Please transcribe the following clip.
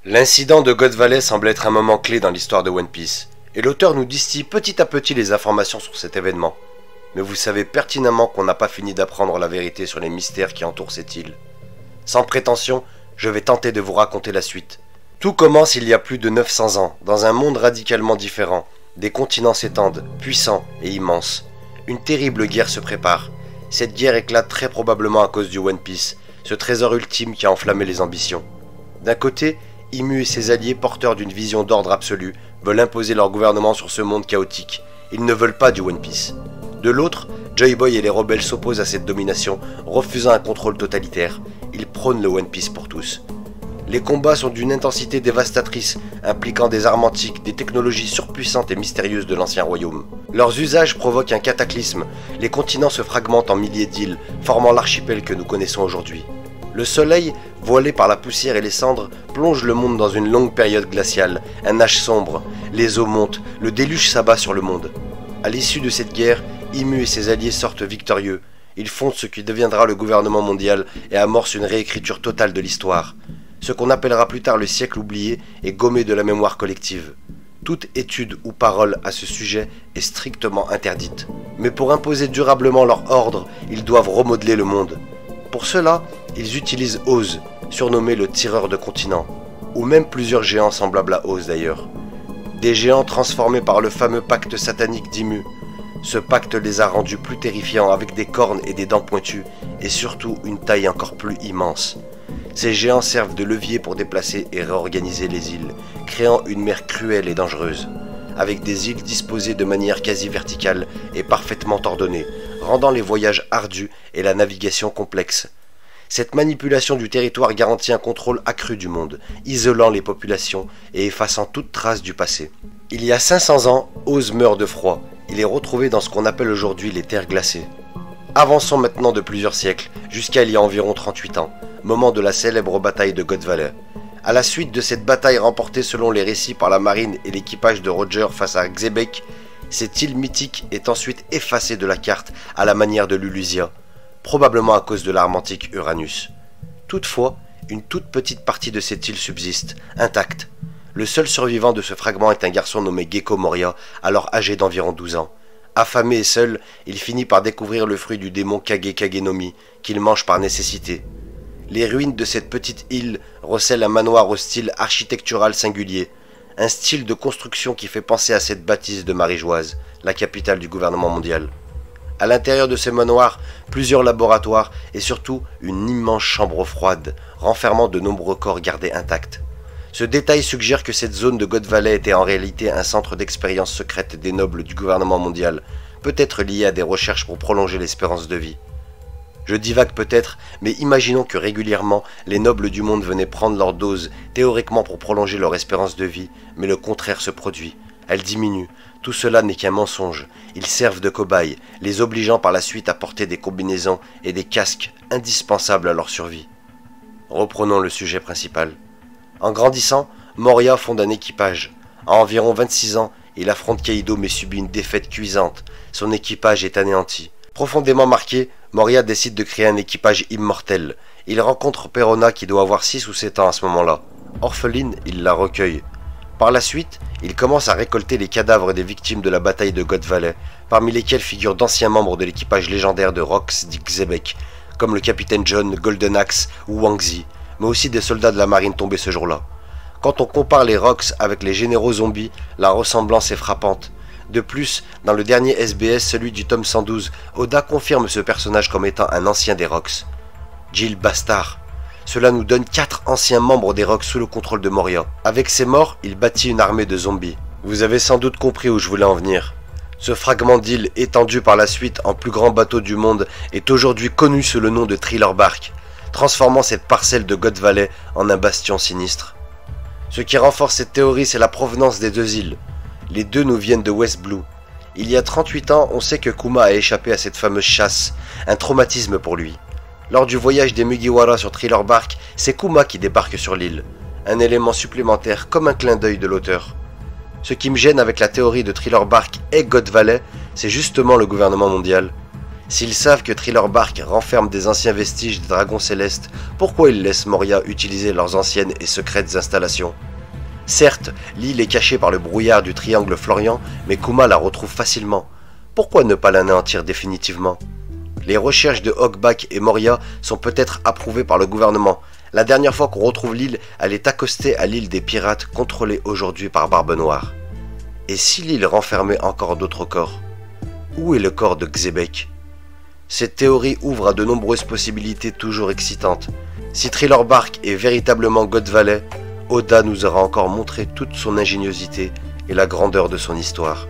L'incident de God Valley semble être un moment clé dans l'histoire de One Piece, et l'auteur nous distille petit à petit les informations sur cet événement. Mais vous savez pertinemment qu'on n'a pas fini d'apprendre la vérité sur les mystères qui entourent cette île. Sans prétention, je vais tenter de vous raconter la suite. Tout commence il y a plus de 900 ans, dans un monde radicalement différent. Des continents s'étendent, puissants et immenses. Une terrible guerre se prépare. Cette guerre éclate très probablement à cause du One Piece, ce trésor ultime qui a enflammé les ambitions. D'un côté, Imu et ses alliés, porteurs d'une vision d'ordre absolu, veulent imposer leur gouvernement sur ce monde chaotique. Ils ne veulent pas du One Piece. De l'autre, Joy Boy et les rebelles s'opposent à cette domination, refusant un contrôle totalitaire. Ils prônent le One Piece pour tous. Les combats sont d'une intensité dévastatrice, impliquant des armes antiques, des technologies surpuissantes et mystérieuses de l'ancien royaume. Leurs usages provoquent un cataclysme. Les continents se fragmentent en milliers d'îles, formant l'archipel que nous connaissons aujourd'hui. Le soleil, voilé par la poussière et les cendres, plonge le monde dans une longue période glaciale, un âge sombre. Les eaux montent, le déluge s'abat sur le monde. À l'issue de cette guerre, Imu et ses alliés sortent victorieux. Ils fondent ce qui deviendra le gouvernement mondial et amorcent une réécriture totale de l'histoire. Ce qu'on appellera plus tard le siècle oublié est gommé de la mémoire collective. Toute étude ou parole à ce sujet est strictement interdite. Mais pour imposer durablement leur ordre, ils doivent remodeler le monde. Pour cela, ils utilisent Oz, surnommé le tireur de continents, ou même plusieurs géants semblables à Oz d'ailleurs. Des géants transformés par le fameux pacte satanique d'Imu. Ce pacte les a rendus plus terrifiants avec des cornes et des dents pointues, et surtout une taille encore plus immense. Ces géants servent de levier pour déplacer et réorganiser les îles, créant une mer cruelle et dangereuse, avec des îles disposées de manière quasi verticale et parfaitement ordonnées, rendant les voyages ardus et la navigation complexe. Cette manipulation du territoire garantit un contrôle accru du monde, isolant les populations et effaçant toute trace du passé. Il y a 500 ans, Oz meurt de froid. Il est retrouvé dans ce qu'on appelle aujourd'hui les terres glacées. Avançons maintenant de plusieurs siècles, jusqu'à il y a environ 38 ans, moment de la célèbre bataille de God Valley. À la suite de cette bataille remportée selon les récits par la marine et l'équipage de Roger face à Xebec, cette île mythique est ensuite effacée de la carte à la manière de Lulusia, probablement à cause de l'arme antique Uranus. Toutefois, une toute petite partie de cette île subsiste, intacte. Le seul survivant de ce fragment est un garçon nommé Gecko Moria, alors âgé d'environ 12 ans. Affamé et seul, il finit par découvrir le fruit du démon Kage Kage no Mi, qu'il mange par nécessité. Les ruines de cette petite île recèlent un manoir au style architectural singulier, un style de construction qui fait penser à cette bâtisse de Marie-Joise, la capitale du gouvernement mondial. À l'intérieur de ce manoir, plusieurs laboratoires et surtout une immense chambre froide, renfermant de nombreux corps gardés intacts. Ce détail suggère que cette zone de God Valley était en réalité un centre d'expérience secrète des nobles du gouvernement mondial, peut-être lié à des recherches pour prolonger l'espérance de vie. Je divague peut-être, mais imaginons que régulièrement, les nobles du monde venaient prendre leur dose, théoriquement pour prolonger leur espérance de vie, mais le contraire se produit. Elle diminue. Tout cela n'est qu'un mensonge. Ils servent de cobayes, les obligeant par la suite à porter des combinaisons et des casques indispensables à leur survie. Reprenons le sujet principal. En grandissant, Moria fonde un équipage. À environ 26 ans, il affronte Kaido mais subit une défaite cuisante. Son équipage est anéanti. Profondément marqué, Moria décide de créer un équipage immortel. Il rencontre Perona qui doit avoir 6 ou 7 ans à ce moment-là. Orpheline, il la recueille. Par la suite, il commence à récolter les cadavres des victimes de la bataille de God Valley, parmi lesquels figurent d'anciens membres de l'équipage légendaire de Rox d'Xebec, comme le capitaine John, Golden Axe ou Wang Zi, mais aussi des soldats de la marine tombés ce jour-là. Quand on compare les Rox avec les généraux zombies, la ressemblance est frappante. De plus, dans le dernier SBS, celui du tome 112, Oda confirme ce personnage comme étant un ancien des Rox. Jill Bastard. Cela nous donne 4 anciens membres des Rox sous le contrôle de Moria. Avec ces morts, il bâtit une armée de zombies. Vous avez sans doute compris où je voulais en venir. Ce fragment d'île, étendu par la suite en plus grand bateau du monde, est aujourd'hui connu sous le nom de Thriller Bark, transformant cette parcelle de God Valley en un bastion sinistre. Ce qui renforce cette théorie, c'est la provenance des deux îles. Les deux nous viennent de West Blue. Il y a 38 ans, on sait que Kuma a échappé à cette fameuse chasse, un traumatisme pour lui. Lors du voyage des Mugiwara sur Thriller Bark, c'est Kuma qui débarque sur l'île, un élément supplémentaire comme un clin d'œil de l'auteur. Ce qui me gêne avec la théorie de Thriller Bark et God Valley, c'est justement le gouvernement mondial. S'ils savent que Thriller Bark renferme des anciens vestiges des dragons célestes, pourquoi ils laissent Moria utiliser leurs anciennes et secrètes installations? Certes, l'île est cachée par le brouillard du triangle Florian, mais Kuma la retrouve facilement. Pourquoi ne pas l'anéantir définitivement? Les recherches de Hawkback et Moria sont peut-être approuvées par le gouvernement. La dernière fois qu'on retrouve l'île, elle est accostée à l'île des pirates, contrôlée aujourd'hui par Barbe Noire. Et si l'île renfermait encore d'autres corps? Où est le corps de Xebec? Cette théorie ouvre à de nombreuses possibilités toujours excitantes. Si Thriller Bark est véritablement God Valley, Oda nous aura encore montré toute son ingéniosité et la grandeur de son histoire.